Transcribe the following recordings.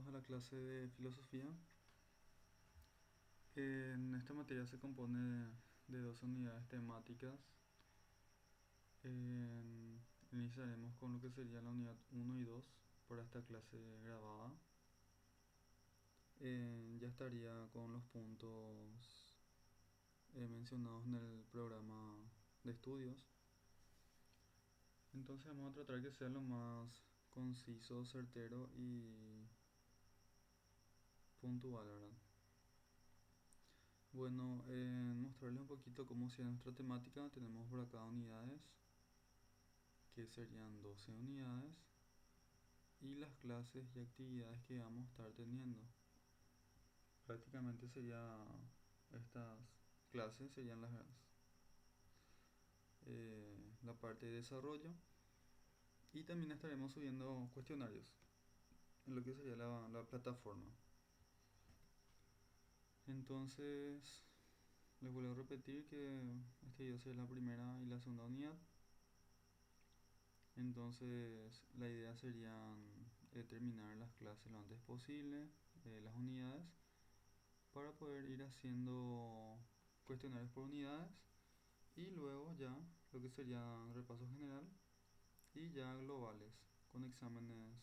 bienvenidos a la clase de filosofía. En esta materia se compone de dos unidades temáticas. Iniciaremos con lo que sería la unidad 1 y 2 para esta clase grabada. Ya estaría con los puntos mencionados en el programa de estudios. Entonces vamos a tratar que sea lo más conciso, certero y puntual, ¿verdad? Bueno, mostrarles un poquito cómo sería nuestra temática. Tenemos por acá unidades, que serían 12 unidades, y las clases y actividades que vamos a estar teniendo. Prácticamente estas clases serían la parte de desarrollo, y también estaremos subiendo cuestionarios en lo que sería la plataforma. Entonces, les vuelvo a repetir que este video será la primera y la segunda unidad. Entonces la idea sería terminar las clases lo antes posible, las unidades, para poder ir haciendo cuestionarios por unidades, y luego ya lo que sería repaso general y ya globales con exámenes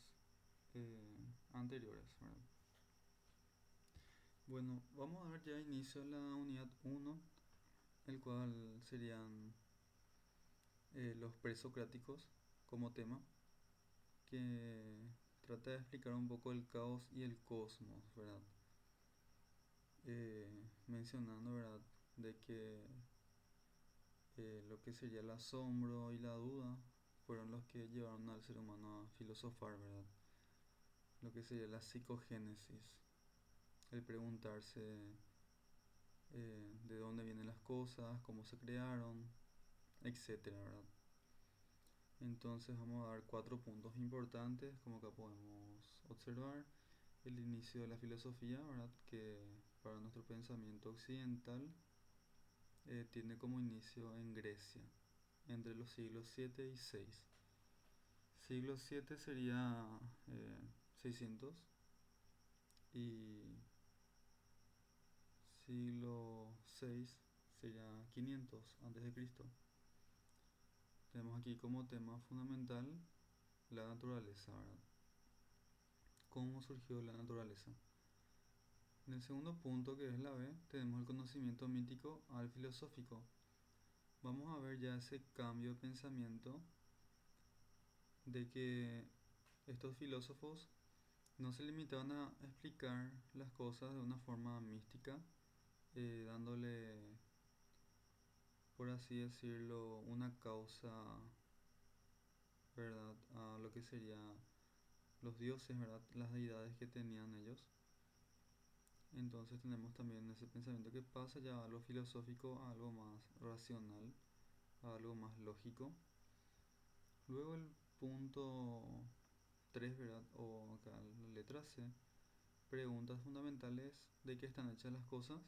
anteriores, ¿verdad? Bueno, vamos a dar ya inicio a la unidad 1, el cual serían los presocráticos como tema, que trata de explicar un poco el caos y el cosmos, ¿verdad? Mencionando, ¿verdad?, de que lo que sería el asombro y la duda fueron los que llevaron al ser humano a filosofar, ¿verdad? Lo que sería la psicogénesis, el preguntarse de dónde vienen las cosas, cómo se crearon, etcétera, ¿verdad? Entonces vamos a dar 4 puntos importantes, como acá podemos observar. El inicio de la filosofía, ¿verdad?, que para nuestro pensamiento occidental tiene como inicio en Grecia, entre los siglos 7 y 6. Siglo 7 sería 600, y siglo 6 sería 500 antes de Cristo. Tenemos aquí como tema fundamental la naturaleza, ¿verdad? ¿Cómo surgió la naturaleza? En el segundo punto, que es la B, tenemos el conocimiento mítico al filosófico. Vamos a ver ya ese cambio de pensamiento, de que estos filósofos no se limitaban a explicar las cosas de una forma mística, dándole, por así decirlo, una causa, ¿verdad?, a lo que sería los dioses, ¿verdad?, las deidades que tenían ellos. Entonces tenemos también ese pensamiento que pasa ya a lo filosófico, a algo más racional, a algo más lógico. Luego el punto 3, ¿verdad?, o acá la letra C, preguntas fundamentales de qué están hechas las cosas,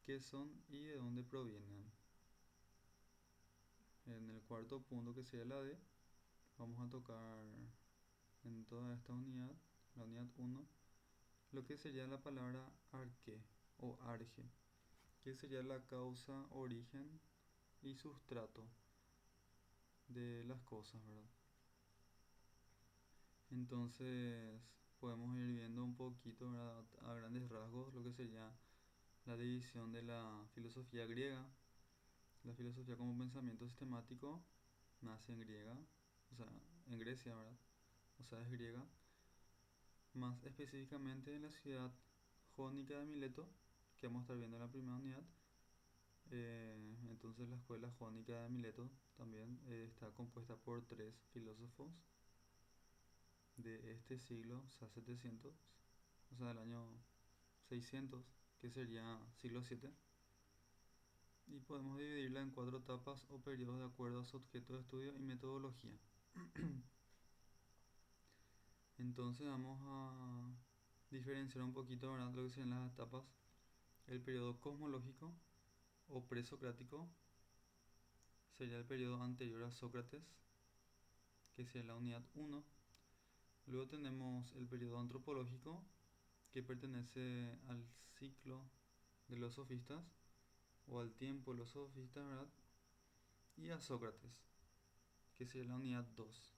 qué son y de dónde provienen. En el cuarto punto, que sería la D, vamos a tocar en toda esta unidad, la unidad 1, lo que sería la palabra arque o arge, que sería la causa, origen y sustrato de las cosas, ¿verdad? Entonces podemos ir viendo un poquito, ¿verdad?, a grandes rasgos lo que sería la división de la filosofía griega. La filosofía como pensamiento sistemático nace en griega, o sea, en Grecia, ¿verdad? O sea, es griega. Más específicamente en la ciudad jónica de Mileto, que vamos a estar viendo en la primera unidad. Entonces la escuela jónica de Mileto también está compuesta por 3 filósofos de este siglo, o sea, 700, o sea, del año 600, que sería siglo 7. Y podemos dividirla en 4 etapas o periodos de acuerdo a su objeto de estudio y metodología. Entonces vamos a diferenciar un poquito, ¿verdad?, lo que serían las etapas. El periodo cosmológico o presocrático sería el periodo anterior a Sócrates, que sería la unidad 1. Luego tenemos el periodo antropológico, que pertenece al ciclo de los sofistas, o al tiempo de los sofistas, ¿verdad? Y a Sócrates, que sería la unidad 2.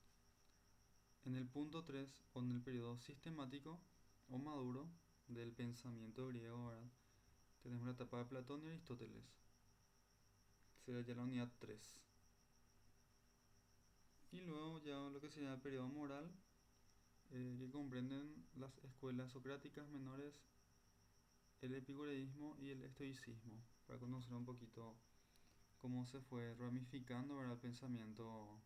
En el punto 3, o en el periodo sistemático o maduro del pensamiento griego, ¿verdad? Tenemos la etapa de Platón y Aristóteles. Sería ya la unidad 3. Y luego ya lo que sería el periodo moral, que comprenden las escuelas socráticas menores, el epicureísmo y el estoicismo, para conocer un poquito cómo se fue ramificando, ¿verdad? El pensamiento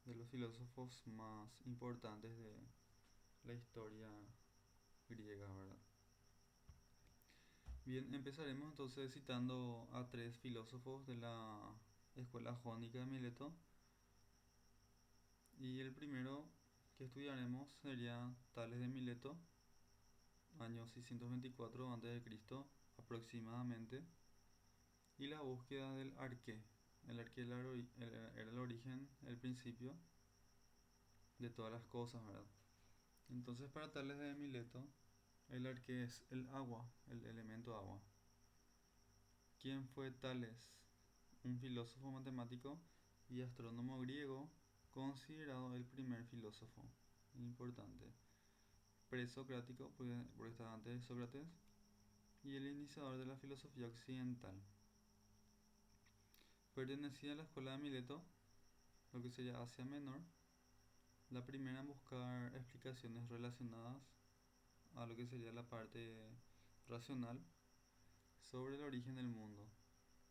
de los filósofos más importantes de la historia griega, ¿verdad? Bien, empezaremos entonces citando a tres filósofos de la escuela jónica de Mileto. Y el primero que estudiaremos sería Tales de Mileto, año 624 a.C. aproximadamente, y la búsqueda del arqué. El arqué era el origen, el principio de todas las cosas, ¿verdad? Entonces, para Tales de Mileto, el arqué es el agua, el elemento agua. ¿Quién fue Tales? Un filósofo matemático y astrónomo griego, considerado el primer filósofo importante, presocrático, porque estaba antes de Sócrates, y el iniciador de la filosofía occidental. Pertenecía a la escuela de Mileto, lo que sería Asia Menor, la primera en buscar explicaciones relacionadas a lo que sería la parte racional sobre el origen del mundo,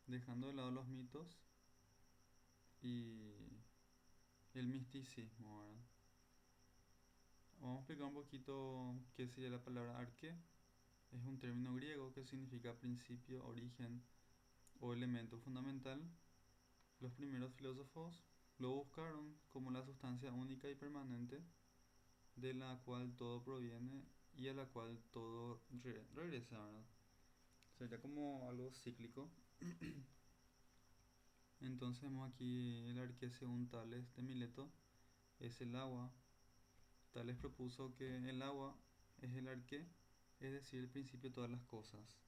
dejando de lado los mitos y el misticismo, ¿verdad? Vamos a explicar un poquito qué sería la palabra arqué. Es un término griego que significa principio, origen o elemento fundamental. Los primeros filósofos lo buscaron como la sustancia única y permanente de la cual todo proviene y a la cual todo regresa, ¿verdad? Sería como algo cíclico. Entonces vemos aquí el arqué según Tales de Mileto es el agua. Tales propuso que el agua es el arqué, es decir, el principio de todas las cosas.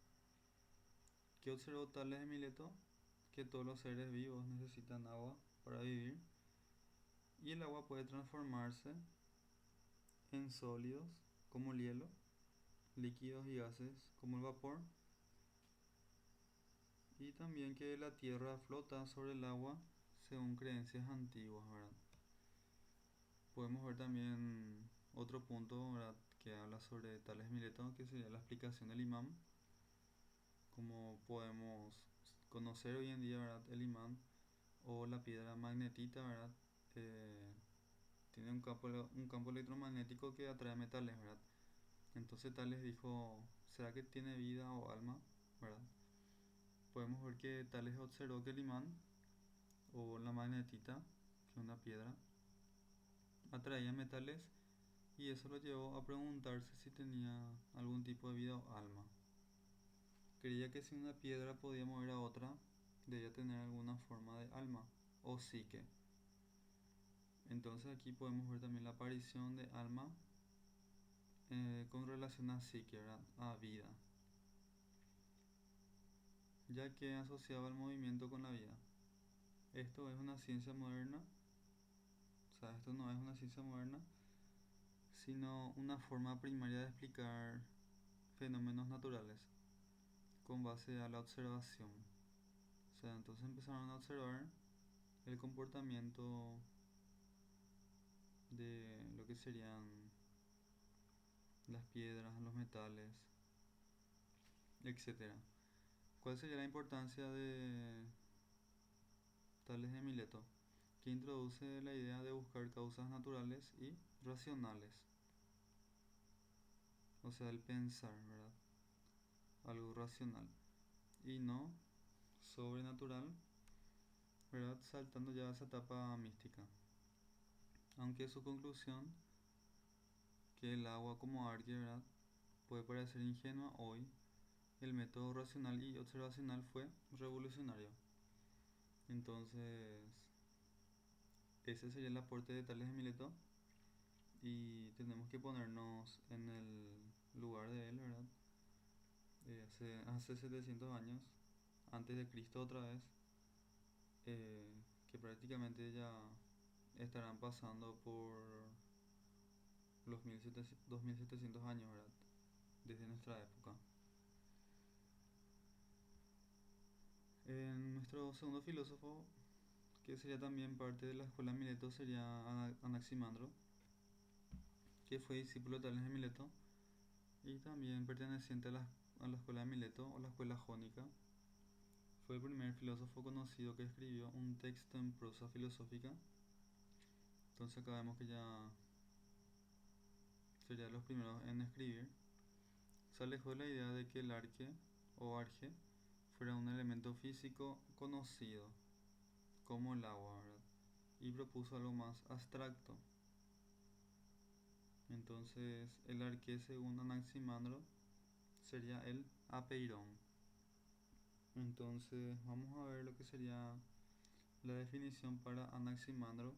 ¿Qué observó Tales de Mileto? Que todos los seres vivos necesitan agua para vivir y el agua puede transformarse en sólidos como el hielo, líquidos y gases como el vapor, y también que la tierra flota sobre el agua según creencias antiguas, ¿verdad? Podemos ver también otro punto, ¿verdad? Que habla sobre Tales de Mileto, que sería la explicación del imán. Como podemos conocer hoy en día, ¿verdad? El imán o la piedra magnetita, ¿verdad? Eh, Tiene un campo electromagnético que atrae metales, ¿verdad? Entonces Tales dijo, ¿será que tiene vida o alma? ¿Verdad? Podemos ver que Tales observó que el imán o la magnetita, que es una piedra, atraía metales y eso lo llevó a preguntarse si tenía algún tipo de vida o alma. Creía que si una piedra podía mover a otra, debía tener alguna forma de alma o psique. Entonces aquí podemos ver también la aparición de alma con relación a psique, ¿verdad? A vida, ya que asociaba el movimiento con la vida. Esto es una ciencia moderna, o sea, esto no es una ciencia moderna, sino una forma primaria de explicar fenómenos naturales con base a la observación. O sea, entonces empezaron a observar el comportamiento de lo que serían las piedras, los metales, etcétera. ¿Cuál sería la importancia de Tales de Mileto? Que introduce la idea de buscar causas naturales y racionales, o sea, el pensar, ¿verdad? Algo racional y no sobrenatural, ¿verdad? Saltando ya a esa etapa mística. Aunque su conclusión, que el agua como arque, ¿verdad? Puede parecer ingenua hoy, el método racional y observacional fue revolucionario. Entonces, ese sería el aporte de Tales de Mileto. y tenemos que ponernos en el lugar de él, ¿verdad? Hace 700 años, antes de Cristo otra vez, eh, que prácticamente ya estarán pasando por los 2700 años, ¿verdad? Desde nuestra época. Nuestro segundo filósofo, que sería también parte de la escuela de Mileto, sería Anaximandro, que fue discípulo de Tales de Mileto y también perteneciente a la escuela de Mileto o la escuela jónica. Fue el primer filósofo conocido que escribió un texto en prosa filosófica. Entonces acá vemos que ya sería de los primeros en escribir. Se alejó de la idea de que el arque o arge fuera un elemento físico conocido, como el agua, ¿verdad? Y propuso algo más abstracto. Entonces el arque, según Anaximandro, sería el apeirón. Entonces vamos a ver lo que sería la definición para Anaximandro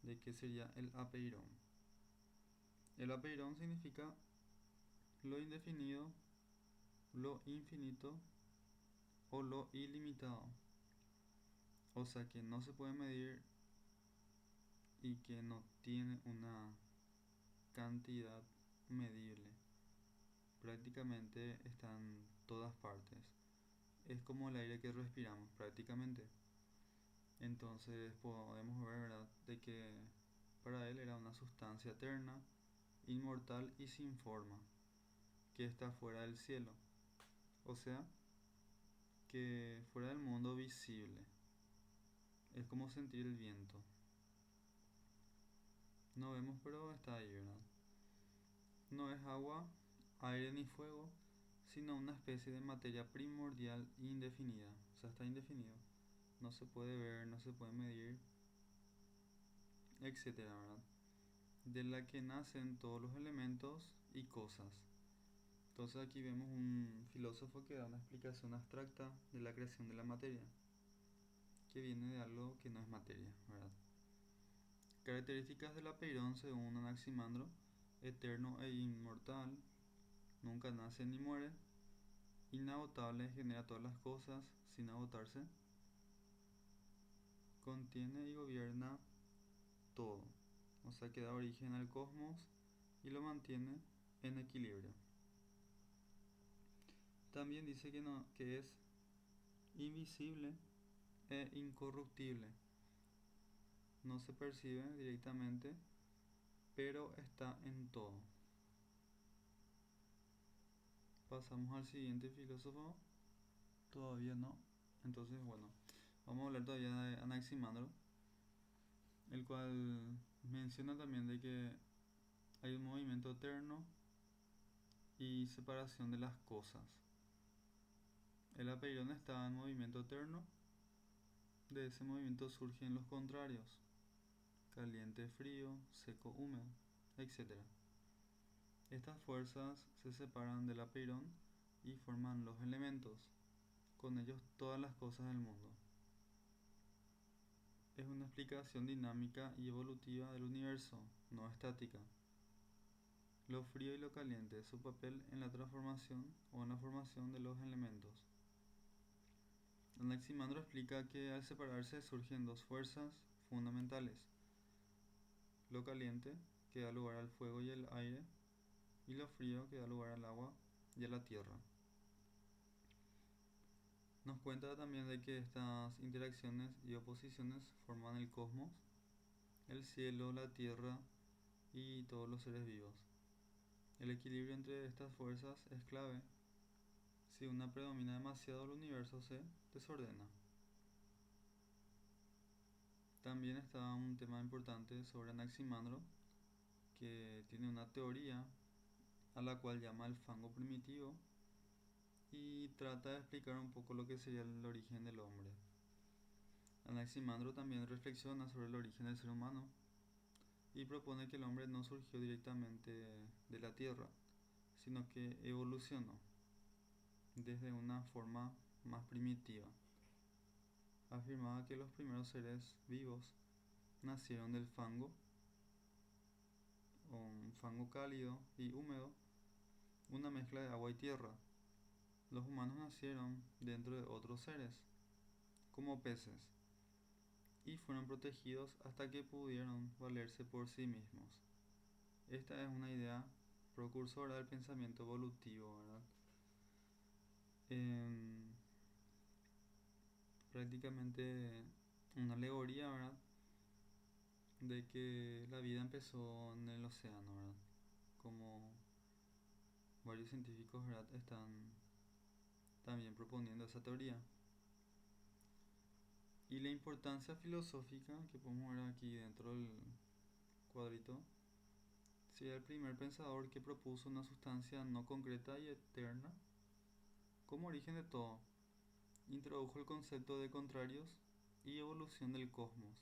de qué sería el apeirón. El apeirón significa lo indefinido, lo infinito o lo ilimitado. O sea que no se puede medir y que no tiene una cantidad medible. Prácticamente está en todas partes. Es como el aire que respiramos prácticamente. Entonces podemos ver, ¿verdad?, de que para él era una sustancia eterna, inmortal y sin forma, que está fuera del cielo. O sea, que fuera del mundo visible. Es como sentir el viento. No vemos, pero está ahí, ¿verdad? No es agua, aire ni fuego, sino una especie de materia primordial e indefinida. O sea, está indefinido. No se puede ver, no se puede medir, etcétera, ¿verdad? De la que nacen todos los elementos y cosas. Entonces aquí vemos un filósofo que da una explicación abstracta de la creación de la materia, que viene de algo que no es materia, ¿verdad? Características del apeirón según Anaximandro: eterno e inmortal, nunca nace ni muere, inagotable, genera todas las cosas sin agotarse, contiene y gobierna todo, o sea que da origen al cosmos y lo mantiene en equilibrio. También dice que, no, que es invisible e incorruptible, no se percibe directamente, pero está en todo. Pasamos al siguiente filósofo. Todavía no. Entonces, bueno, vamos a hablar todavía de Anaximandro, el cual menciona también de que hay un movimiento eterno y separación de las cosas. El apeirón está en movimiento eterno. De ese movimiento surgen los contrarios: caliente, frío, seco, húmedo, etc. Estas fuerzas se separan del apeirón y forman los elementos, con ellos todas las cosas del mundo. Es una explicación dinámica y evolutiva del universo, no estática. Lo frío y lo caliente, su papel en la transformación o en la formación de los elementos. Anaximandro explica que al separarse surgen dos fuerzas fundamentales: lo caliente, que da lugar al fuego y el aire, y lo frío, que da lugar al agua y a la tierra. Nos cuenta también de que estas interacciones y oposiciones forman el cosmos, el cielo, la tierra y todos los seres vivos. El equilibrio entre estas fuerzas es clave. Si una predomina demasiado, el universo se desordena. También está un tema importante sobre Anaximandro, que tiene una teoría a la cual llama el fango primitivo y trata de explicar un poco lo que sería el origen del hombre. Anaximandro también reflexiona sobre el origen del ser humano y propone que el hombre no surgió directamente de la tierra, sino que evolucionó desde una forma más primitiva. Afirmaba que los primeros seres vivos nacieron del fango con fango cálido y húmedo, una mezcla de agua y tierra. Los humanos nacieron dentro de otros seres, como peces, y fueron protegidos hasta que pudieron valerse por sí mismos. Esta es una idea precursora del pensamiento evolutivo, ¿verdad? En prácticamente una alegoría, ¿verdad? De que la vida empezó en el océano, ¿verdad? Como varios científicos, ¿verdad? Están también proponiendo esa teoría. Y la importancia filosófica que podemos ver aquí dentro del cuadrito sería el primer pensador que propuso una sustancia no concreta y eterna como origen de todo. Introdujo el concepto de contrarios y evolución del cosmos.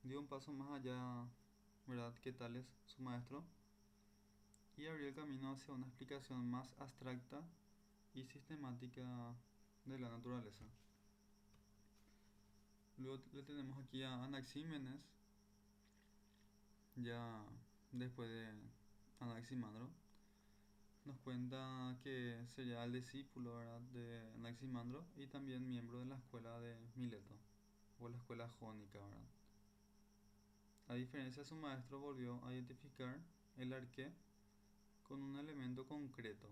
Dio un paso más allá, ¿verdad?, que Tales, su maestro, y abrió el camino hacia una explicación más abstracta y sistemática de la naturaleza. Luego le tenemos aquí a Anaxímenes, ya después de Anaximandro. Nos cuenta que sería el discípulo, ¿verdad?, de Anaximandro y también miembro de la escuela de Mileto, o la escuela jónica, ¿verdad? A diferencia de su maestro, volvió a identificar el arqué con un elemento concreto,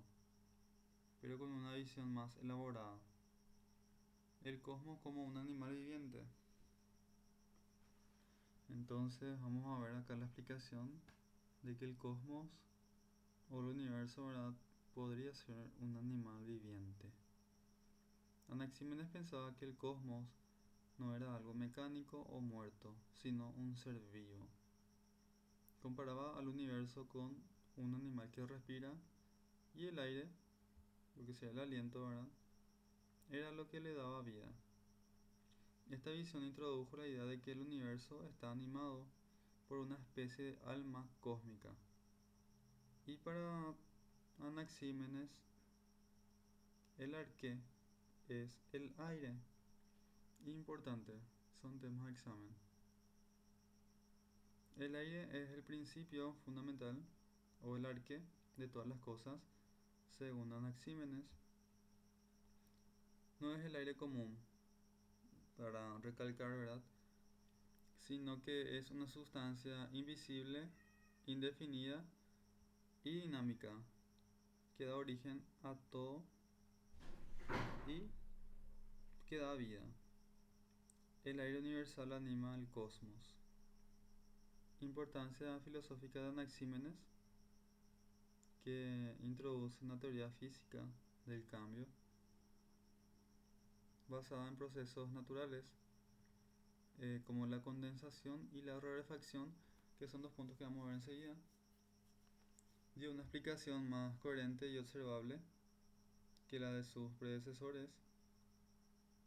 pero con una visión más elaborada. El cosmos como un animal viviente. Entonces vamos a ver acá la explicación de que el cosmos o el universo, ¿verdad?, podría ser un animal viviente. Anaxímenes pensaba que el cosmos no era algo mecánico o muerto, sino un ser vivo. Comparaba al universo con un animal que respira y el aire, lo que sea el aliento, ¿verdad?, era lo que le daba vida. Esta visión introdujo la idea de que el universo está animado por una especie de alma cósmica. Y para Anaxímenes, el arqué es el aire. Importante, son temas de examen. El aire es el principio fundamental o el arqué de todas las cosas, según Anaxímenes. No es el aire común, para recalcar, ¿verdad?, sino que es una sustancia invisible, indefinida y dinámica que da origen a todo y que da vida. El aire universal anima el cosmos. Importancia filosófica de Anaxímenes, que introduce una teoría física del cambio basada en procesos naturales, como la condensación y la rarefacción, que son dos puntos que vamos a ver enseguida. Dio una explicación más coherente y observable que la de sus predecesores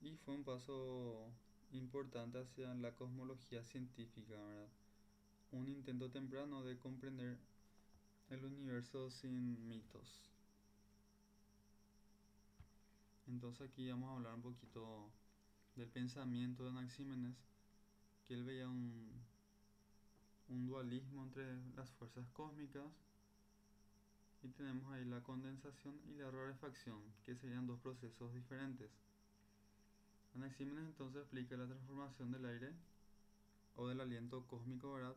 y fue un paso importante hacia la cosmología científica, ¿verdad? Un intento temprano de comprender el universo sin mitos. Entonces aquí vamos a hablar un poquito del pensamiento de Anaxímenes, que él veía un dualismo entre las fuerzas cósmicas y tenemos ahí la condensación y la rarefacción, que serían dos procesos diferentes. Anaxímenes entonces explica la transformación del aire o del aliento cósmico, ¿verdad?,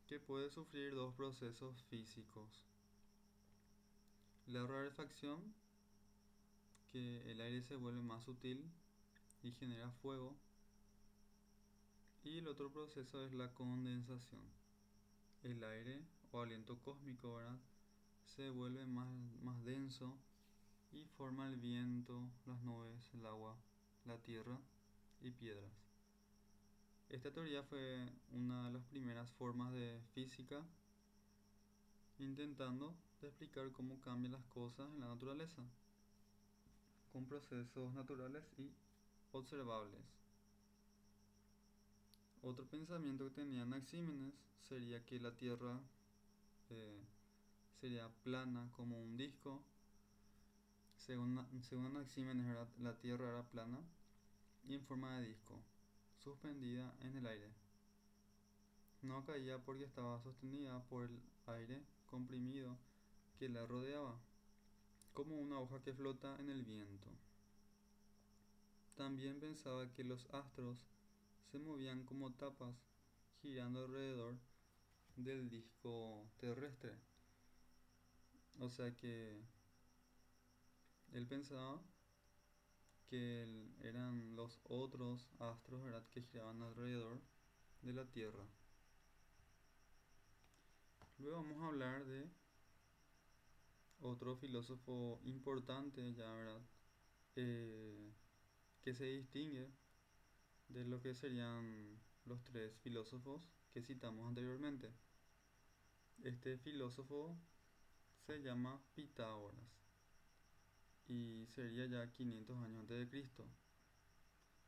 que puede sufrir dos procesos físicos. La rarefacción, que el aire se vuelve más sutil y genera fuego, y el otro proceso es la condensación. El aire o aliento cósmico, ¿verdad?, se vuelve más denso y forma el viento, las nubes, el agua, la tierra y piedras. Esta teoría fue una de las primeras formas de física intentando explicar cómo cambian las cosas en la naturaleza con procesos naturales y observables. Otro pensamiento que tenía Anaxímenes sería que la Tierra eh, sería plana como un disco. Según Anaxímenes, ¿verdad?, la Tierra era plana y en forma de disco, suspendida en el aire. No caía porque estaba sostenida por el aire comprimido que la rodeaba, como una hoja que flota en el viento. También pensaba que los astros se movían como tapas, girando alrededor del disco terrestre. O sea que él pensaba que eran los otros astros, ¿verdad?, que giraban alrededor de la Tierra. Luego vamos a hablar de otro filósofo importante, ya, ¿verdad?, Eh, que se distingue de lo que serían los tres filósofos que citamos anteriormente. Este filósofo se llama Pitágoras y sería ya 500 años antes de Cristo,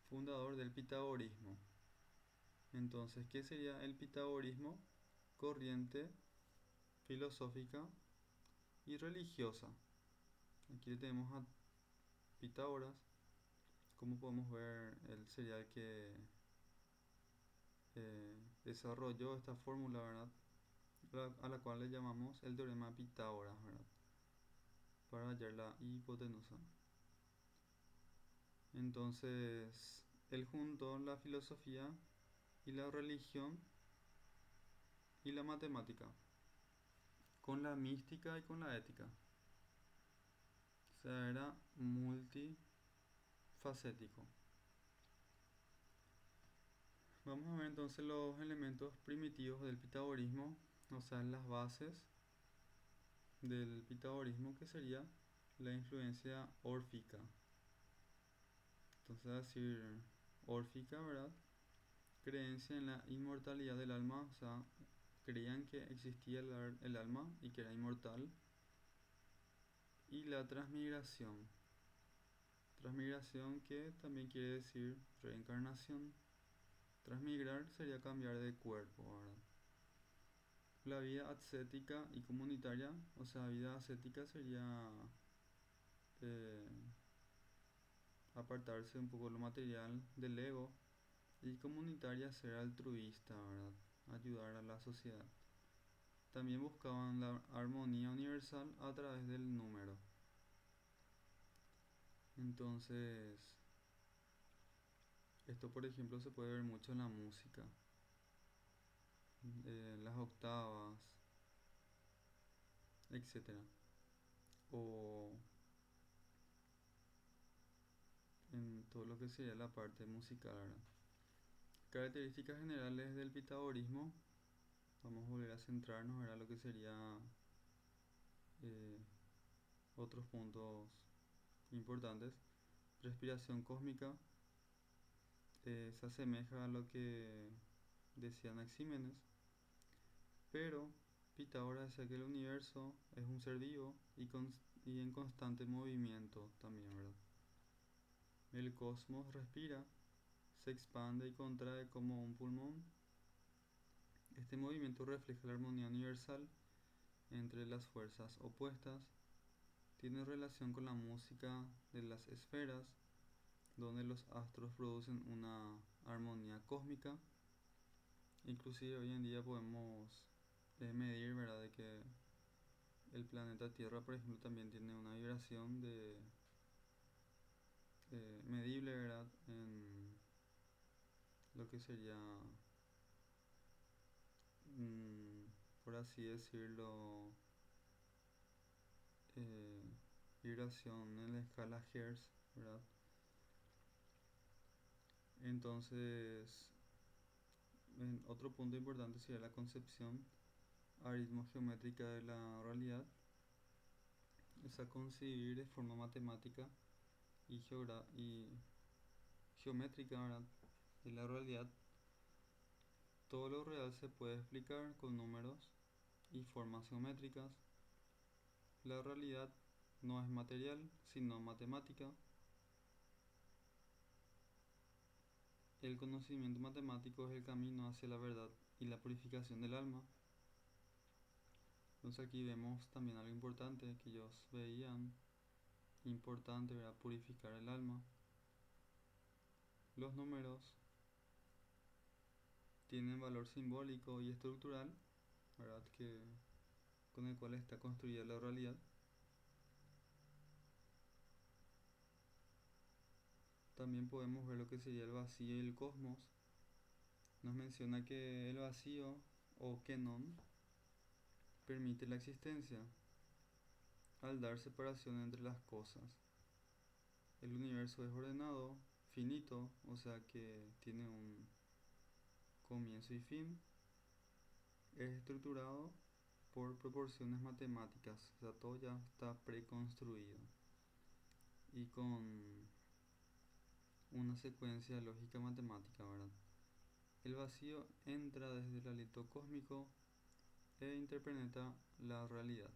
fundador del pitagorismo. Entonces, ¿qué sería el pitagorismo? Corriente filosófica y religiosa. Aquí tenemos a Pitágoras. Como podemos ver, él sería el que desarrolló esta fórmula, ¿verdad?, a la cual le llamamos el teorema de Pitágoras, ¿verdad?, para hallar la hipotenusa. Entonces, él juntó la filosofía y la religión y la matemática con la mística y con la ética. O sea, era multifacético. Vamos a ver entonces los elementos primitivos del pitagorismo, o sea, las bases del pitagorismo, que sería la influencia órfica. Entonces, a decir órfica, ¿verdad? Creencia en la inmortalidad del alma, o sea, creían que existía el alma y que era inmortal. Y la transmigración. Transmigración, que también quiere decir reencarnación. Transmigrar sería cambiar de cuerpo, ¿verdad? La vida ascética y comunitaria, o sea, vida ascética sería eh, apartarse un poco de lo material, del ego, y comunitaria ser altruista, ¿verdad? Ayudar a la sociedad. También buscaban la armonía universal a través del número. Entonces, esto por ejemplo se puede ver mucho en la música, las octavas, etcétera. O en todo lo que sería la parte musical, ¿verdad? Características generales del pitagorismo. Vamos a volver a centrarnos en lo que sería eh, otros puntos importantes. Respiración cósmica, se asemeja a lo que decía Anaxímenes, pero Pitágoras decía que el universo es un ser vivo y en constante movimiento también, ¿verdad? El cosmos respira, se expande y contrae como un pulmón. Este movimiento refleja la armonía universal entre las fuerzas opuestas. Tiene relación con la música de las esferas, donde los astros producen una armonía cósmica. Inclusive hoy en día podemos medir, ¿verdad?, de que el planeta Tierra, por ejemplo, también tiene una vibración medible, ¿verdad?, en lo que sería, por así decirlo, eh, vibración en la escala Hertz, ¿verdad? Entonces, otro punto importante sería la concepción aritmo-geométrica de la realidad, es a concebir de forma matemática y geométrica, ¿verdad?, de la realidad. Todo lo real se puede explicar con números y formas geométricas. La realidad no es material, sino matemática. El conocimiento matemático es el camino hacia la verdad y la purificación del alma. Entonces aquí vemos también algo importante que ellos veían importante, era purificar el alma. Los números tienen valor simbólico y estructural, ¿verdad? Con el cual está construida la realidad. También podemos ver lo que sería el vacío y el cosmos. Nos menciona que el vacío o kenon permite la existencia al dar separación entre las cosas. El universo es ordenado, finito, o sea que tiene un comienzo y fin. Es estructurado por proporciones matemáticas, o sea, todo ya está preconstruido y con una secuencia lógica matemática, ¿verdad? El vacío entra desde el aliento cósmico e interpreta la realidad.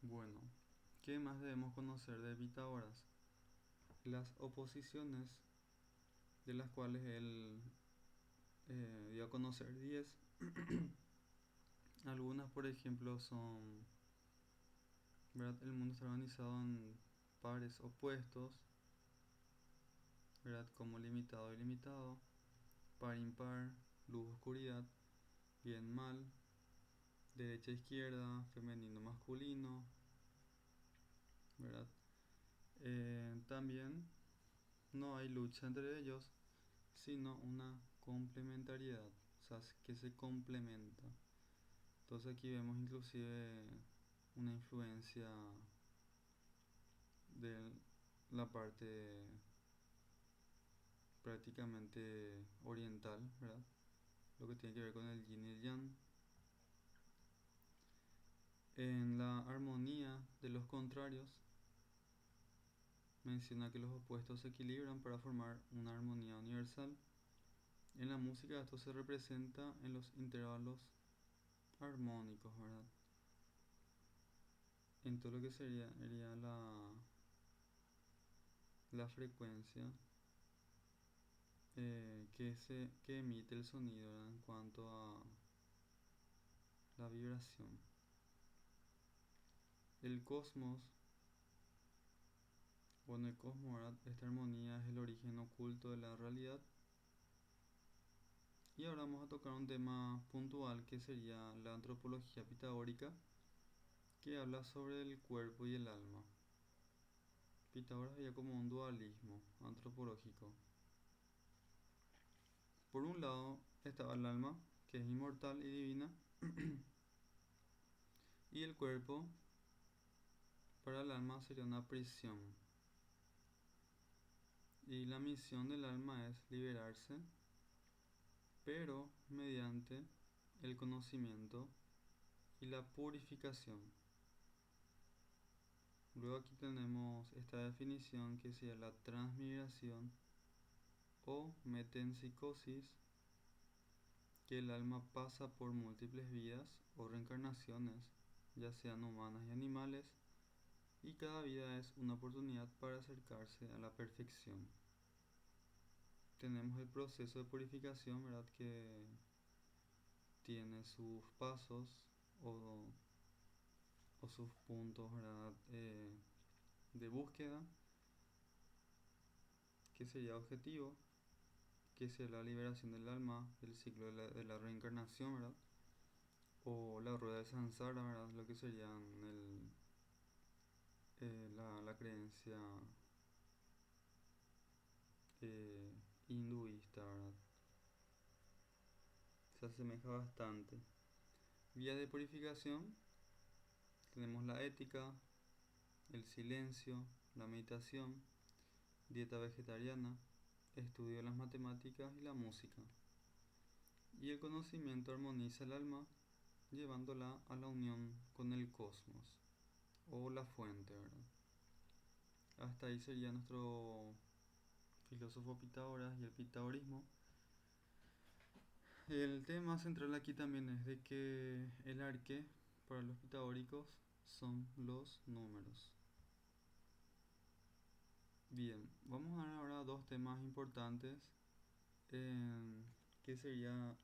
Bueno, ¿qué más debemos conocer de Pitágoras? Las oposiciones, de las cuales él dio a conocer 10. Algunas, por ejemplo, son, ¿verdad? El mundo está organizado en pares opuestos, ¿verdad? Como limitado y limitado, par impar, luz oscuridad, bien mal, derecha izquierda, femenino masculino, ¿verdad? También no hay lucha entre ellos, sino una complementariedad, o sea, que se complementa. Entonces aquí vemos inclusive una influencia de la parte prácticamente oriental, ¿verdad? Lo que tiene que ver con el yin y el yang. En la armonía de los contrarios, menciona que los opuestos se equilibran para formar una armonía universal. En la música esto se representa en los intervalos armónicos, ¿verdad? En todo lo que sería la frecuencia que emite el sonido, ¿verdad? En cuanto a la vibración. El cosmos, bueno, el cosmos, ¿verdad? Esta armonía es el origen oculto de la realidad. Y ahora vamos a tocar un tema puntual que sería la antropología pitagórica, que habla sobre el cuerpo y el alma. Pitágoras veía como un dualismo antropológico. Por un lado estaba el alma, que es inmortal y divina, y el cuerpo, para el alma, sería una prisión. Y la misión del alma es liberarse, pero mediante el conocimiento y la purificación. Luego aquí tenemos esta definición que sería la transmigración o metempsicosis, que el alma pasa por múltiples vidas o reencarnaciones, ya sean humanas y animales, y cada vida es una oportunidad para acercarse a la perfección. Tenemos el proceso de purificación, ¿verdad? Que tiene sus pasos o, o sus puntos, ¿verdad? De búsqueda, que sería objetivo, que sería la liberación del alma, el ciclo de la reencarnación, ¿verdad? O la rueda de samsara, ¿verdad? Lo que sería la creencia hinduista, ¿verdad? Se asemeja bastante. Vía de purificación, tenemos la ética, el silencio, la meditación, dieta vegetariana, estudio de las matemáticas y la música. Y el conocimiento armoniza el alma, llevándola a la unión con el cosmos o la fuente, ¿verdad? Hasta ahí sería nuestro filósofo Pitágoras y el pitagorismo. El tema central aquí también es de que el arqué para los pitagóricos son los números. Bien, vamos a ver ahora dos temas importantes, que sería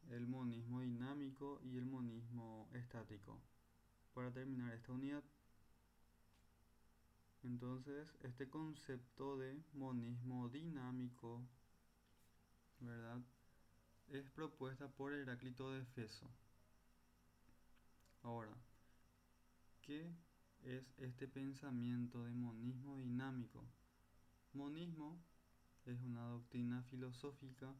el monismo dinámico y el monismo estático. Para terminar esta unidad, entonces este concepto de monismo dinámico ¿verdad? Es propuesta por Heráclito de Éfeso. Ahora, ¿qué es este pensamiento de monismo dinámico? Monismo es una doctrina filosófica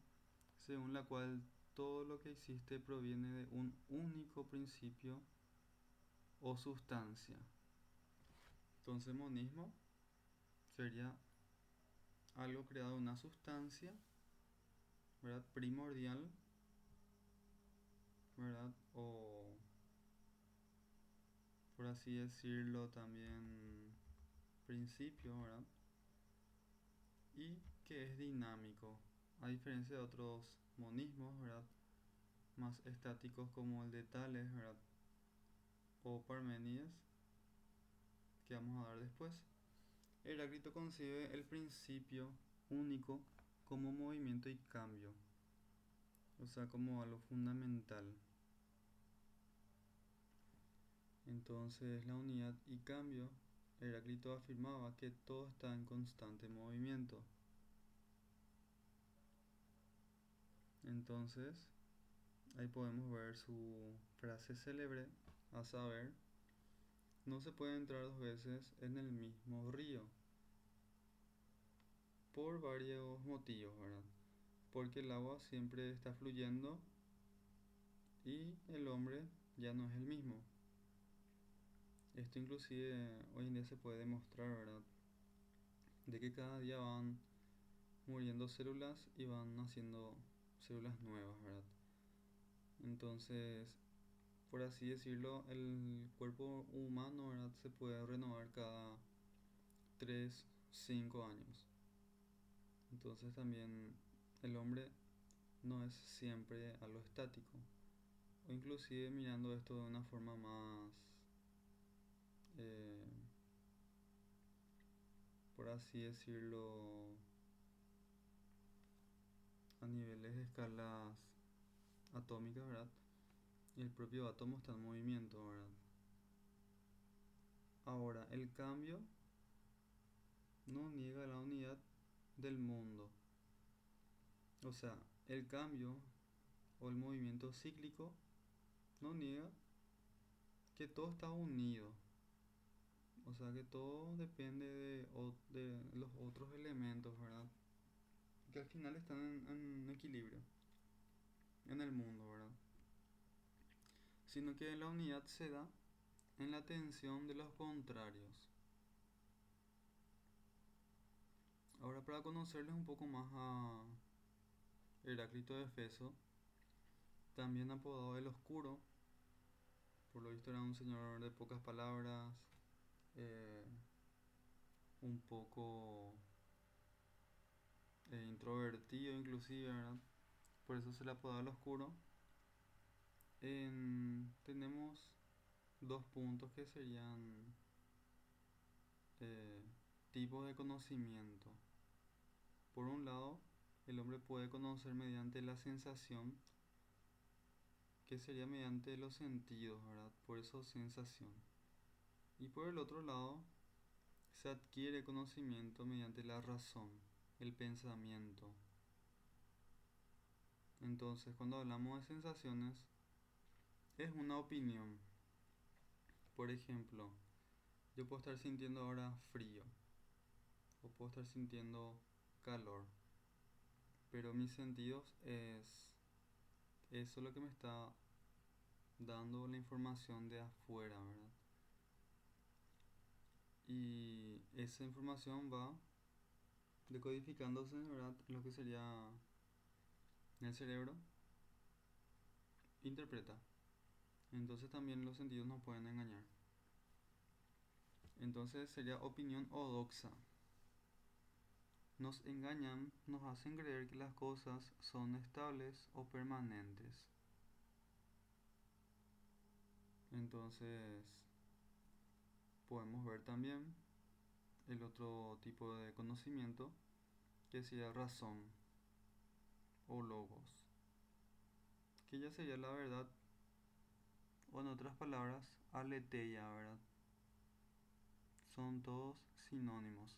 según la cual todo lo que existe proviene de un único principio o sustancia. Entonces, monismo sería algo creado de una sustancia, ¿verdad? Primordial, ¿verdad? O por así decirlo también principio, ¿verdad? Y que es dinámico, a diferencia de otros monismos, ¿verdad? Más estáticos como el de Tales, ¿verdad? O Parménides, que vamos a dar después. Heráclito concibe el principio único como movimiento y cambio, o sea, como algo fundamental. Entonces, la unidad y cambio, Heráclito afirmaba que todo está en constante movimiento. Entonces, ahí podemos ver su frase célebre, a saber, no se puede entrar dos veces en el mismo río, por varios motivos, ¿verdad? Porque el agua siempre está fluyendo y el hombre ya no es el mismo. Esto inclusive hoy en día se puede demostrar, ¿verdad? De que cada día van muriendo células y van naciendo células nuevas, ¿verdad? Entonces, por así decirlo, el cuerpo humano, ¿verdad? Se puede renovar cada 3 5 años. Entonces también el hombre no es siempre algo estático. O inclusive mirando esto de una forma más, eh, por así decirlo, a niveles de escalas atómicas, ¿verdad? Y el propio átomo está en movimiento, ¿verdad? Ahora, el cambio no niega la unidad del mundo. O sea, el cambio o el movimiento cíclico no niega que todo está unido. O sea, que todo depende de los otros elementos, ¿verdad? Que al final están en equilibrio en el mundo, ¿verdad? Sino que la unidad se da en la tensión de los contrarios. Ahora, para conocerles un poco más a Heráclito de Éfeso, también apodado el Oscuro, por lo visto era un señor de pocas palabras, eh, un poco introvertido inclusive, ¿verdad? Por eso se le apodaba el Oscuro. Tenemos dos puntos que serían eh, tipos de conocimiento. Por un lado, el hombre puede conocer mediante la sensación, que sería mediante los sentidos, ¿verdad? Por eso sensación. Y por el otro lado, se adquiere conocimiento mediante la razón, el pensamiento. Entonces, cuando hablamos de sensaciones, es una opinión. Por ejemplo, yo puedo estar sintiendo ahora frío o puedo estar sintiendo calor, pero mis sentidos es eso lo que me está dando la información de afuera, ¿verdad? Y esa información va decodificándose, ¿verdad? Lo que sería el cerebro interpreta. Entonces también los sentidos nos pueden engañar. Entonces sería opinión odoxa. Nos engañan, nos hacen creer que las cosas son estables o permanentes. Entonces podemos ver también el otro tipo de conocimiento que sería razón o logos, que ya sería la verdad o en otras palabras aletheia, ¿verdad? Son todos sinónimos.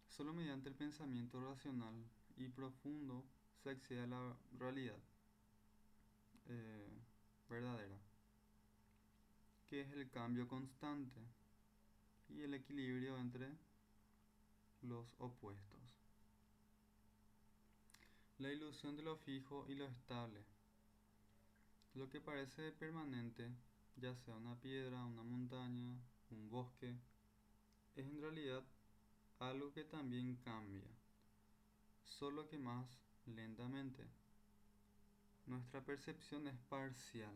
Solo mediante el pensamiento racional y profundo se accede a la realidad eh, verdadera, que es el cambio constante y el equilibrio entre los opuestos. La ilusión de lo fijo y lo estable. Lo que parece permanente, ya sea una piedra, una montaña, un bosque, es en realidad algo que también cambia, solo que más lentamente. Nuestra percepción es parcial,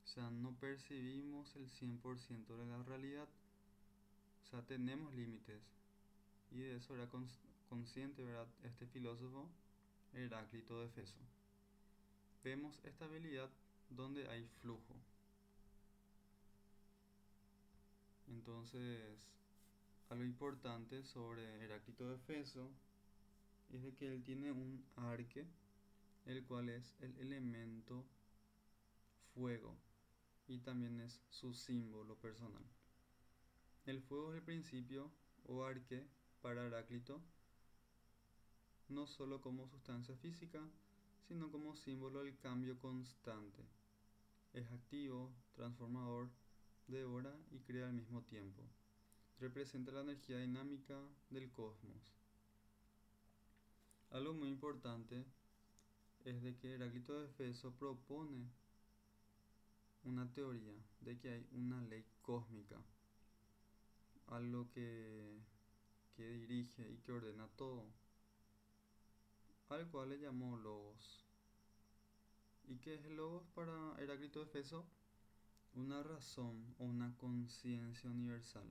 o sea, no percibimos el 100% de la realidad, o sea, tenemos límites, y de eso era consciente, ¿verdad? Este filósofo Heráclito de Éfeso. Vemos estabilidad donde hay flujo. Entonces, algo importante sobre Heráclito de Éfeso es de que él tiene un arque, el cual es el elemento fuego y también es su símbolo personal. El fuego es el principio o arque para Heráclito, no solo como sustancia física, sino como símbolo del cambio constante. Es activo, transformador, devora y crea al mismo tiempo. Representa la energía dinámica del cosmos. Algo muy importante es de que Heráclito de Éfeso propone una teoría de que hay una ley cósmica, algo que dirige y que ordena todo, al cual le llamó Logos. ¿Y qué es el Logos para Heráclito de Éfeso? Una razón o una conciencia universal.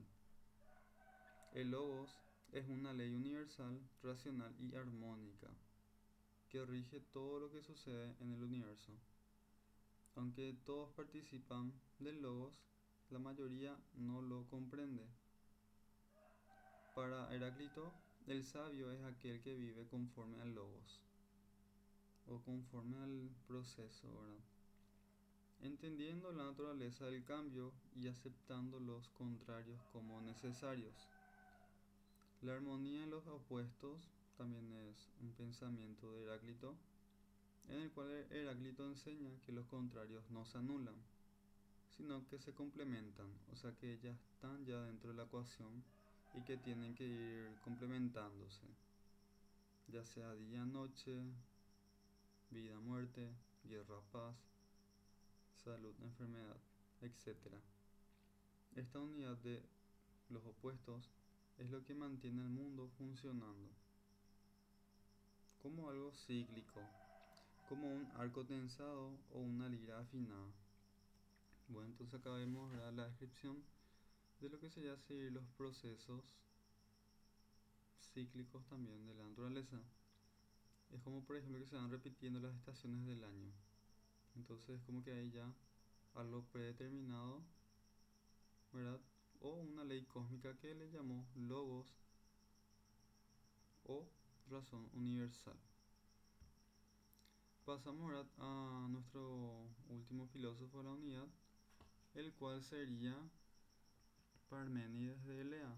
El Logos es una ley universal, racional y armónica que rige todo lo que sucede en el universo. Aunque todos participan del Logos, la mayoría no lo comprende. Para Heráclito, el sabio es aquel que vive conforme al Logos o conforme al proceso, ¿verdad? Entendiendo la naturaleza del cambio y aceptando los contrarios como necesarios. La armonía en los opuestos también es un pensamiento de Heráclito, en el cual Heráclito enseña que los contrarios no se anulan, sino que se complementan, o sea que ya están ya dentro de la ecuación y que tienen que ir complementándose, ya sea día, noche, vida, muerte, guerra, paz, salud, enfermedad, etc. Esta unidad de los opuestos es lo que mantiene el mundo funcionando como algo cíclico, como un arco tensado o una lira afinada. Bueno, entonces acá vemos, ¿verdad?, la descripción de lo que sería seguir los procesos cíclicos también de la naturaleza. Es como por ejemplo que se van repitiendo las estaciones del año. Entonces es como que hay ya algo predeterminado, ¿verdad? O una ley cósmica que le llamó logos o razón universal. Pasamos ahora a nuestro último filósofo de la unidad, el cual sería Parménides de Elea.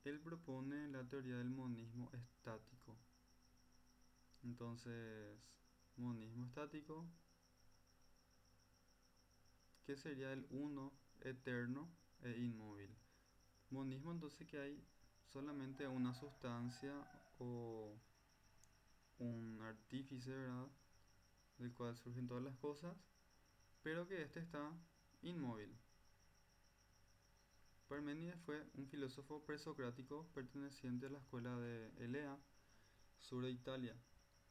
Él propone la teoría del monismo estático. Entonces, monismo estático, que sería el uno eterno e inmóvil. Monismo entonces que hay solamente una sustancia o un artífice, ¿verdad?, del cual surgen todas las cosas, pero que este está inmóvil. Parménides fue un filósofo presocrático perteneciente a la escuela de Elea, sur de Italia.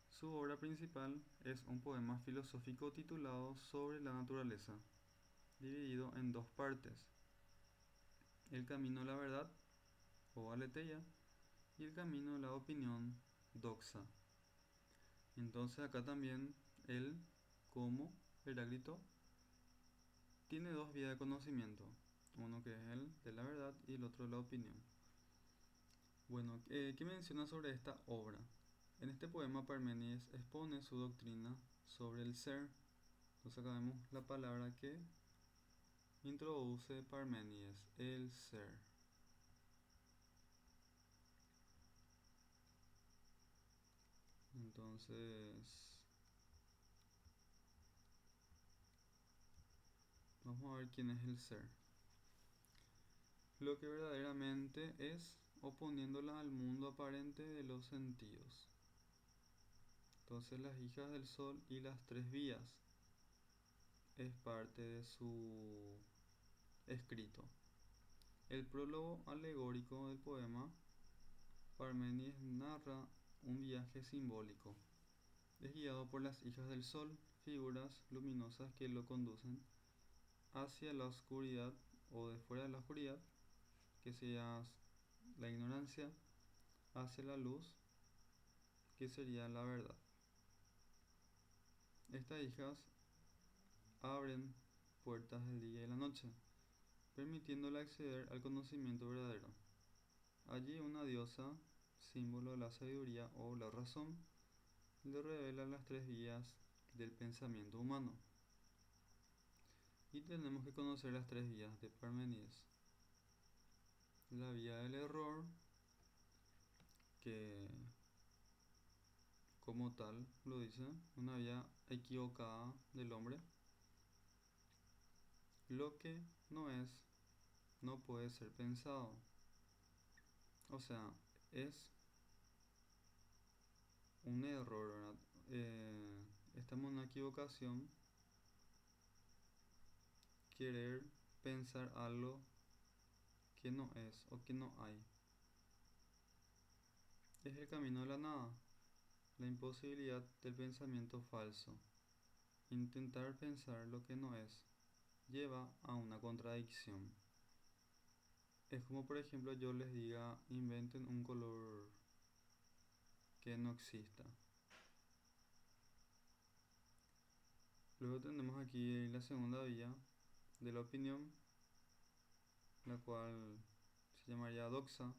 Su obra principal es un poema filosófico titulado Sobre la naturaleza, dividido en dos partes: El camino a la verdad, o aletheia, y el camino a la opinión, doxa. Entonces acá también él, como Heráclito, tiene dos vías de conocimiento, uno que es el de la verdad y el otro de la opinión. Bueno, ¿qué menciona sobre esta obra? En este poema Parménides expone su doctrina sobre el ser. Entonces acá vemos la palabra que introduce Parménides, el ser. Entonces, vamos a ver quién es el ser. Lo que verdaderamente es, oponiéndola al mundo aparente de los sentidos. Entonces, las hijas del sol y las tres vías es parte de su escrito. El prólogo alegórico del poema, Parménides narra un viaje simbólico. Es guiado por las hijas del sol, figuras luminosas que lo conducen hacia la oscuridad o de fuera de la oscuridad, que sería la ignorancia, hacia la luz, que sería la verdad. Estas hijas abren puertas del día y la noche, permitiéndole acceder al conocimiento verdadero. Allí una diosa, símbolo de la sabiduría o la razón, le revela las tres vías del pensamiento humano. Y tenemos que conocer las tres vías de Parménides. La vía del error, que como tal lo dice, una vía equivocada del hombre. Lo que no es, no puede ser pensado. O sea, es un error, ¿verdad? Estamos en una equivocación, querer pensar algo que no es o que no hay. Es el camino de la nada, la imposibilidad del pensamiento falso. Intentar pensar lo que no es lleva a una contradicción. Es como por ejemplo yo les diga inventen un color que no exista. Luego tenemos aquí la segunda vía de la opinión, la cual se llamaría doxa,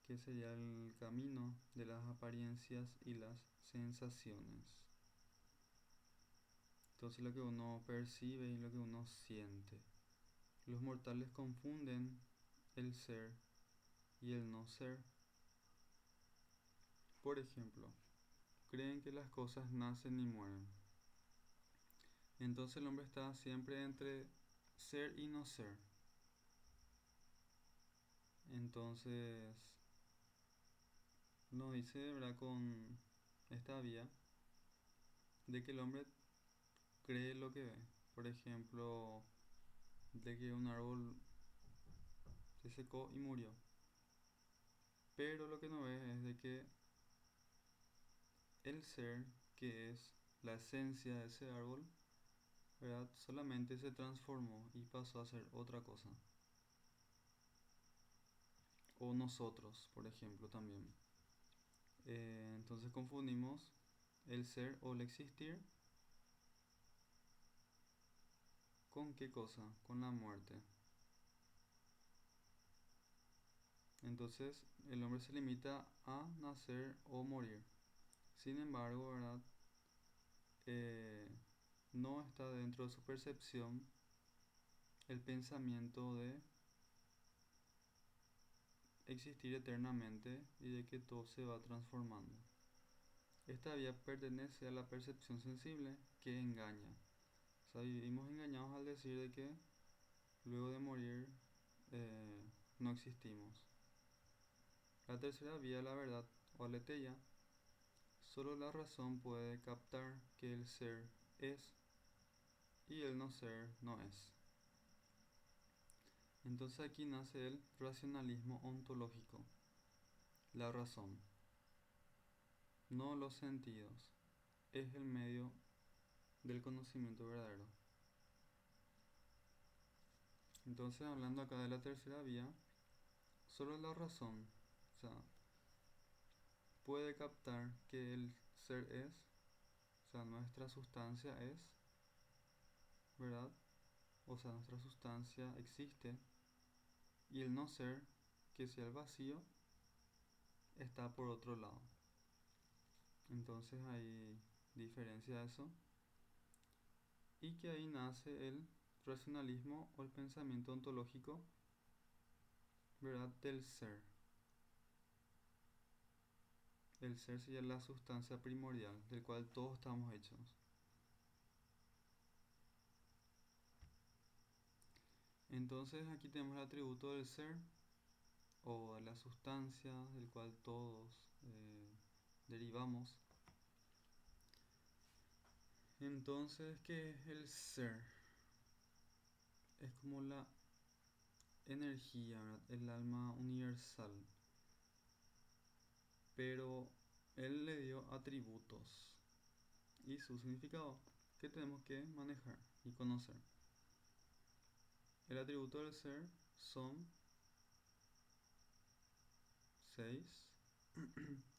que sería el camino de las apariencias y las sensaciones. Entonces lo que uno percibe y lo que uno siente. Los mortales confunden el ser y el no ser. Por ejemplo, creen que las cosas nacen y mueren. Entonces el hombre está siempre entre ser y no ser. Entonces nos dice, ¿verdad? Con esta vía de que el hombre cree lo que ve. Por ejemplo, de que un árbol se secó y murió. Pero lo que no ve es de que el ser, que es la esencia de ese árbol, ¿verdad? Solamente se transformó y pasó a ser otra cosa. O nosotros, por ejemplo, también. Entonces confundimos el ser o el existir con qué cosa, con la muerte. Entonces el hombre se limita a nacer o morir. Sin embargo, ¿verdad? No está dentro de su percepción el pensamiento de existir eternamente y de que todo se va transformando. Esta vía pertenece a la percepción sensible que engaña. O sea, vivimos engañados al decir de que luego de morir no existimos. La tercera vía, la verdad o aletheia, solo la razón puede captar que el ser es y el no ser no es. Entonces aquí nace el racionalismo ontológico, la razón, no los sentidos, es el medio del conocimiento verdadero. Entonces hablando acá de la tercera vía, solo la razón, o sea, puede captar que el ser es, o sea, nuestra sustancia es, ¿verdad? O sea, nuestra sustancia existe y el no ser, que sea el vacío, está por otro lado. Entonces hay diferencia de eso y que ahí nace el racionalismo o el pensamiento ontológico, ¿verdad? Del ser. El ser sería la sustancia primordial del cual todos estamos hechos. Entonces aquí tenemos el atributo del ser o de la sustancia del cual todos derivamos. Entonces, ¿qué es el ser? Es como la energía, ¿verdad? El alma universal. Pero él le dio atributos y su significado que tenemos que manejar y conocer. El atributo del ser son 6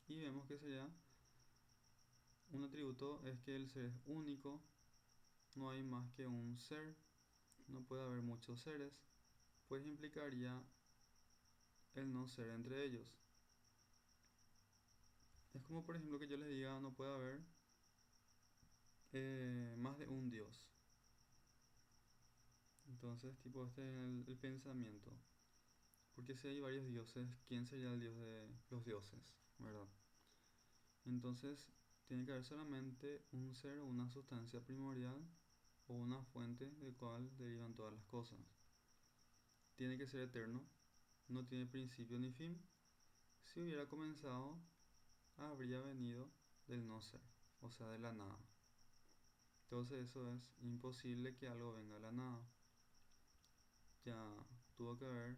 y vemos que sería un atributo es que el ser es único, no hay más que un ser, no puede haber muchos seres, pues implicaría el no ser entre ellos. Es como por ejemplo que yo les diga no puede haber más de un Dios. Entonces, tipo, este es el pensamiento. Porque si hay varios dioses, ¿quién sería el dios de los dioses? ¿Verdad? Entonces, tiene que haber solamente un ser o una sustancia primordial o una fuente de cual derivan todas las cosas. Tiene que ser eterno, no tiene principio ni fin. Si hubiera comenzado, habría venido del no ser, o sea, de la nada. Entonces eso es imposible que algo venga de la nada. Ya tuvo que haber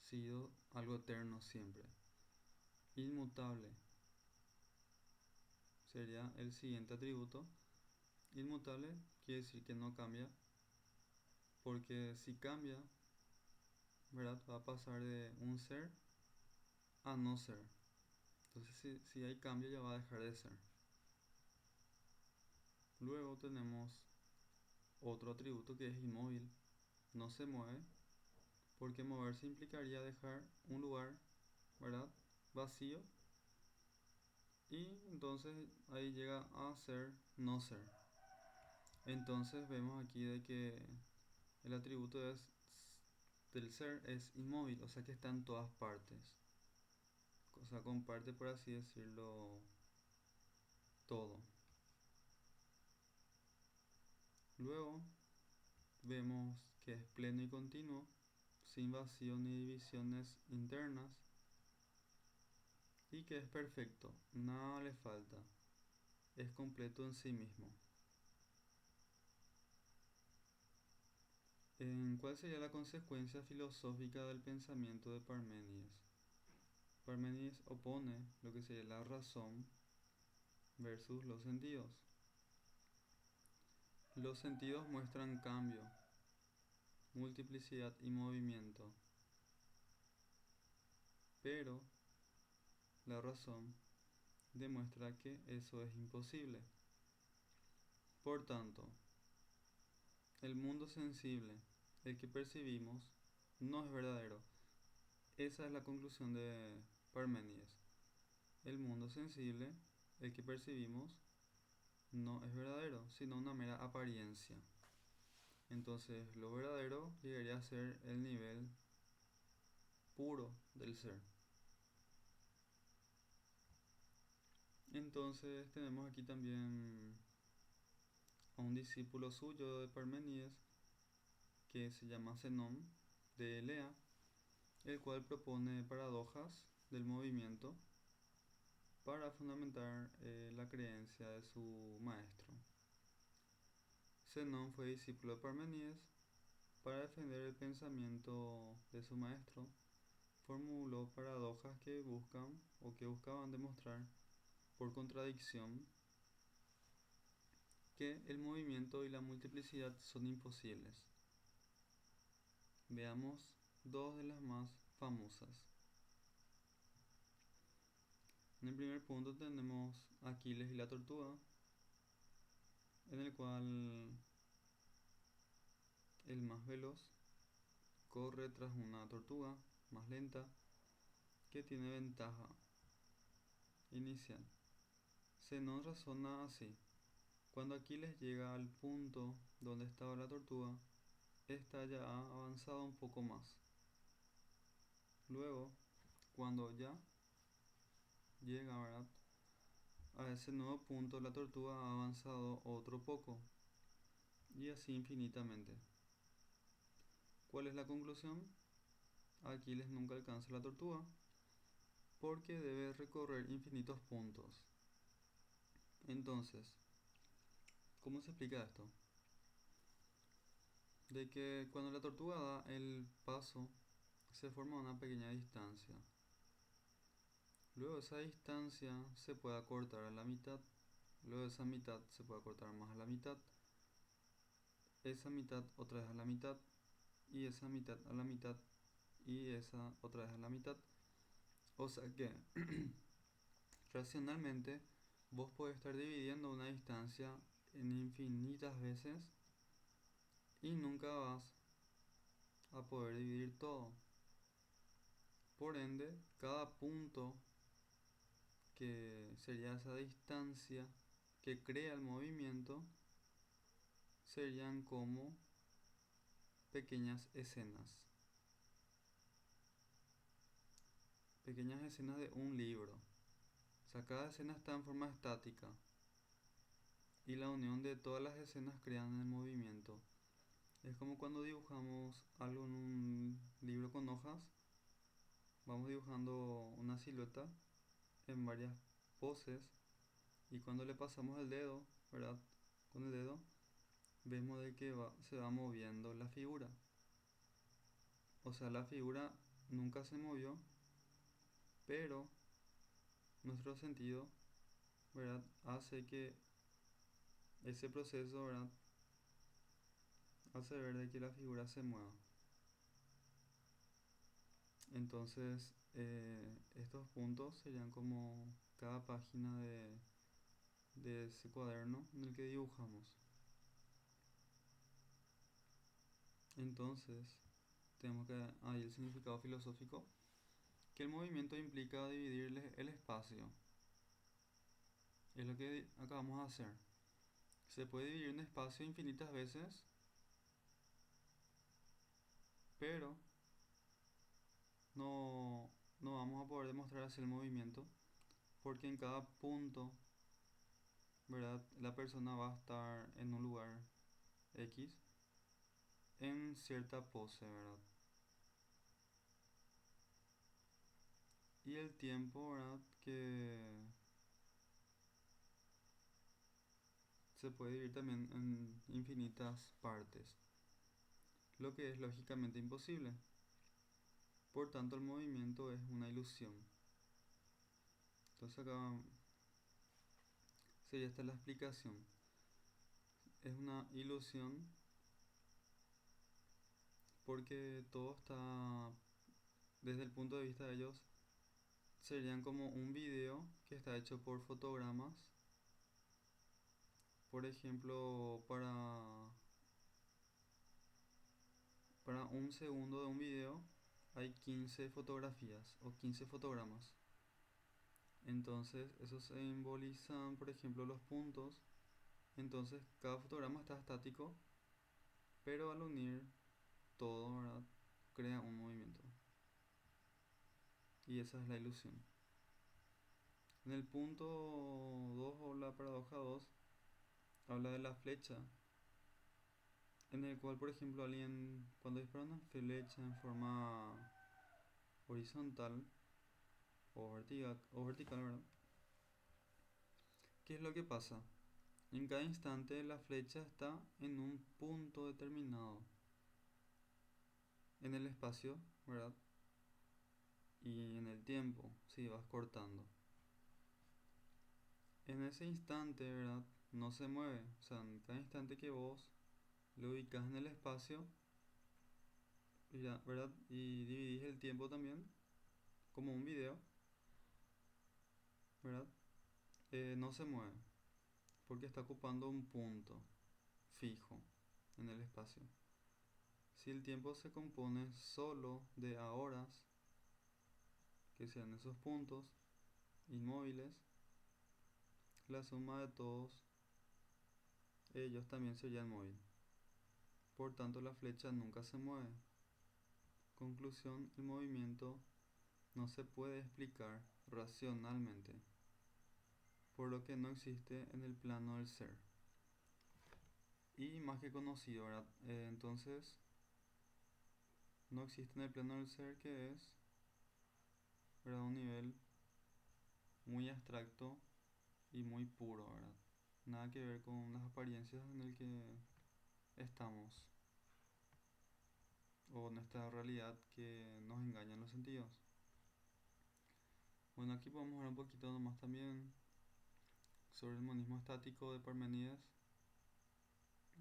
sido algo eterno siempre. Inmutable sería el siguiente atributo. Inmutable quiere decir que no cambia, porque si cambia, ¿verdad? Va a pasar de un ser a no ser. Entonces si hay cambio ya va a dejar de ser. Luego tenemos otro atributo que es inmóvil. No se mueve, porque moverse implicaría dejar un lugar, ¿verdad? Vacío. Y entonces ahí llega a ser no ser. Entonces vemos aquí de que el atributo del ser es inmóvil, o sea que está en todas partes. O sea, comparte, por así decirlo, todo. Luego vemos que es pleno y continuo, sin vacío ni divisiones internas, y que es perfecto, nada le falta, es completo en sí mismo. ¿Cuál sería la consecuencia filosófica del pensamiento de Parménides? Parménides opone lo que sería la razón versus los sentidos. Los sentidos muestran cambio, multiplicidad y movimiento, pero la razón demuestra que eso es imposible. Por tanto, el mundo sensible, el que percibimos, no es verdadero. Esa es la conclusión de Parménides. El mundo sensible, el que percibimos, no es verdadero, sino una mera apariencia. Entonces, lo verdadero llegaría a ser el nivel puro del ser. Entonces, tenemos aquí también a un discípulo suyo de Parménides que se llama Zenón de Elea, el cual propone paradojas del movimiento para fundamentar la creencia de su maestro. Zenón fue discípulo de Parménides. Para defender el pensamiento de su maestro, formuló paradojas que buscan o que buscaban demostrar por contradicción que el movimiento y la multiplicidad son imposibles. Veamos dos de las más famosas. En el primer punto tenemos Aquiles y la tortuga, en el cual el más veloz corre tras una tortuga más lenta que tiene ventaja inicial. Zenón razona así: cuando Aquiles llega al punto donde estaba la tortuga, ésta ya ha avanzado un poco más. Luego, cuando ya llega, ¿verdad? A ese nuevo punto la tortuga ha avanzado otro poco y así infinitamente. ¿Cuál es la conclusión? Aquiles nunca alcanza la tortuga porque debe recorrer infinitos puntos. Entonces, ¿cómo se explica esto? De que cuando la tortuga da el paso se forma una pequeña distancia. Luego esa distancia se puede acortar a la mitad. Luego esa mitad se puede acortar más a la mitad. Esa mitad otra vez a la mitad. Y esa mitad a la mitad. Y esa otra vez a la mitad. O sea que racionalmente vos podés estar dividiendo una distancia en infinitas veces y nunca vas a poder dividir todo. Por ende, cada punto que sería esa distancia que crea el movimiento serían como pequeñas escenas. Pequeñas escenas de un libro. O sea, cada escena está en forma estática y la unión de todas las escenas crean el movimiento. Es como cuando dibujamos algo en un libro con hojas, vamos dibujando una silueta en varias poses y cuando le pasamos el dedo, ¿verdad? Con el dedo vemos de que se va moviendo la figura. O sea, la figura nunca se movió, pero nuestro sentido, ¿verdad? Hace que ese proceso, ¿verdad? Hace ver de que la figura se mueva. Entonces, estos puntos serían como cada página de ese cuaderno en el que dibujamos. Entonces, tenemos que ahí el significado filosófico, que el movimiento implica dividirle el espacio. Es lo que acabamos de hacer. Se puede dividir un espacio infinitas veces, pero no vamos a poder demostrar así el movimiento, porque en cada punto, ¿verdad? La persona va a estar en un lugar X en cierta pose, ¿verdad? Y el tiempo, ¿verdad? Que se puede dividir también en infinitas partes, lo que es lógicamente imposible. Por tanto, el movimiento es una ilusión. Entonces acá sería esta la explicación. Es una ilusión porque todo está, desde el punto de vista de ellos, serían como un video que está hecho por fotogramas. Por ejemplo, para un segundo de un video hay 15 fotografías o 15 fotogramas. Entonces, esos simbolizan, por ejemplo, los puntos. Entonces, cada fotograma está estático, pero al unir todo, ¿verdad? Crea un movimiento. Y esa es la ilusión. En el punto 2 o la paradoja 2 habla de la flecha, en el cual, por ejemplo, alguien cuando dispara una flecha en forma horizontal o vertical, ¿verdad? ¿Qué es lo que pasa? En cada instante la flecha está en un punto determinado en el espacio, ¿verdad? Y en el tiempo, si vas cortando. En ese instante, ¿verdad? No se mueve. O sea, en cada instante que vos lo ubicas en el espacio, ¿verdad? Y dividís el tiempo también, como un video, ¿verdad? No se mueve, porque está ocupando un punto fijo en el espacio. Si el tiempo se compone solo de horas, que sean esos puntos inmóviles, la suma de todos ellos también sería móvil. Por tanto, la flecha nunca se mueve. Conclusión, el movimiento no se puede explicar racionalmente, por lo que no existe en el plano del ser. Y más que conocido, ¿verdad? Entonces, no existe en el plano del ser, que es, ¿verdad? Un nivel muy abstracto y muy puro, ¿verdad? Nada que ver con las apariencias en el que estamos, o nuestra realidad que nos engaña en los sentidos. Bueno, aquí podemos ver un poquito nomás también sobre el monismo estático de Parmenides,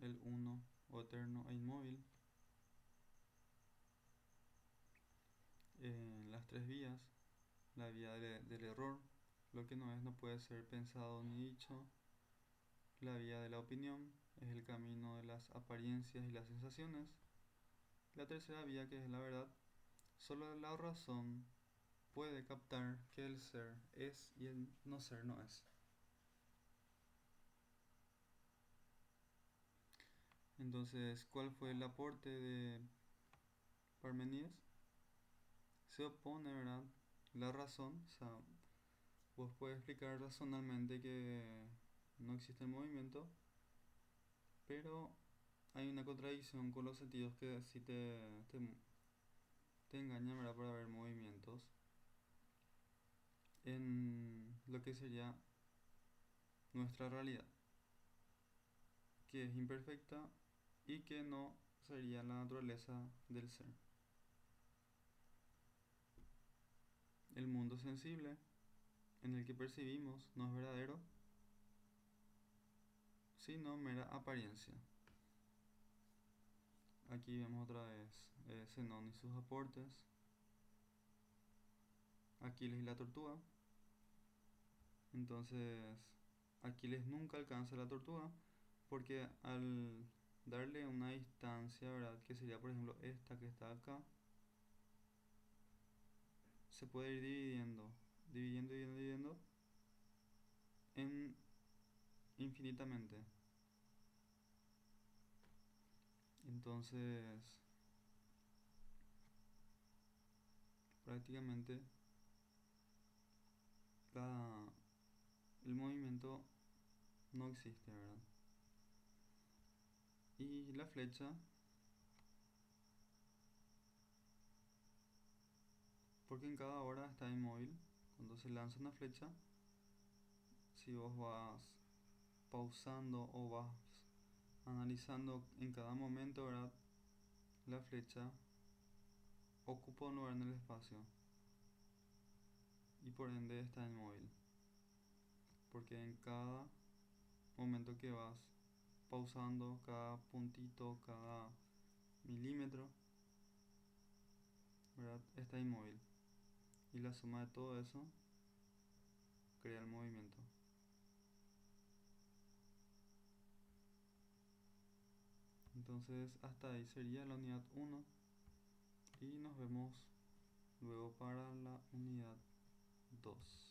el uno o eterno e inmóvil, las tres vías, la vía del error, lo que no es no puede ser pensado ni dicho, la vía de la opinión, es el camino de las apariencias y las sensaciones, la tercera vía, que es la verdad, solo la razón puede captar que el ser es y el no ser no es. Entonces, ¿cuál fue el aporte de Parmenides? Se opone, ¿verdad? La razón, o sea, vos puedes explicar racionalmente que no existe el movimiento, pero hay una contradicción con los sentidos que sí te engañan, ¿verdad? Para ver movimientos en lo que sería nuestra realidad, que es imperfecta y que no sería la naturaleza del ser. El mundo sensible en el que percibimos no es verdadero, sino mera apariencia. Aquí vemos otra vez Zenón y sus aportes, Aquiles y la tortuga. Entonces, Aquiles nunca alcanza la tortuga porque al darle una distancia, ¿verdad? Que sería, por ejemplo, esta que está acá, se puede ir dividiendo en infinitamente. Entonces, prácticamente la, el movimiento no existe, ¿verdad? Y la flecha, porque en cada hora está inmóvil. Cuando se lanza una flecha, si vos vas pausando o vas analizando en cada momento, ¿verdad? La flecha ocupa un lugar en el espacio y por ende está inmóvil, porque en cada momento que vas pausando, cada puntito, cada milímetro, ¿verdad? Está inmóvil. Y la suma de todo eso crea el movimiento. Entonces hasta ahí sería la unidad 1 y nos vemos luego para la unidad 2.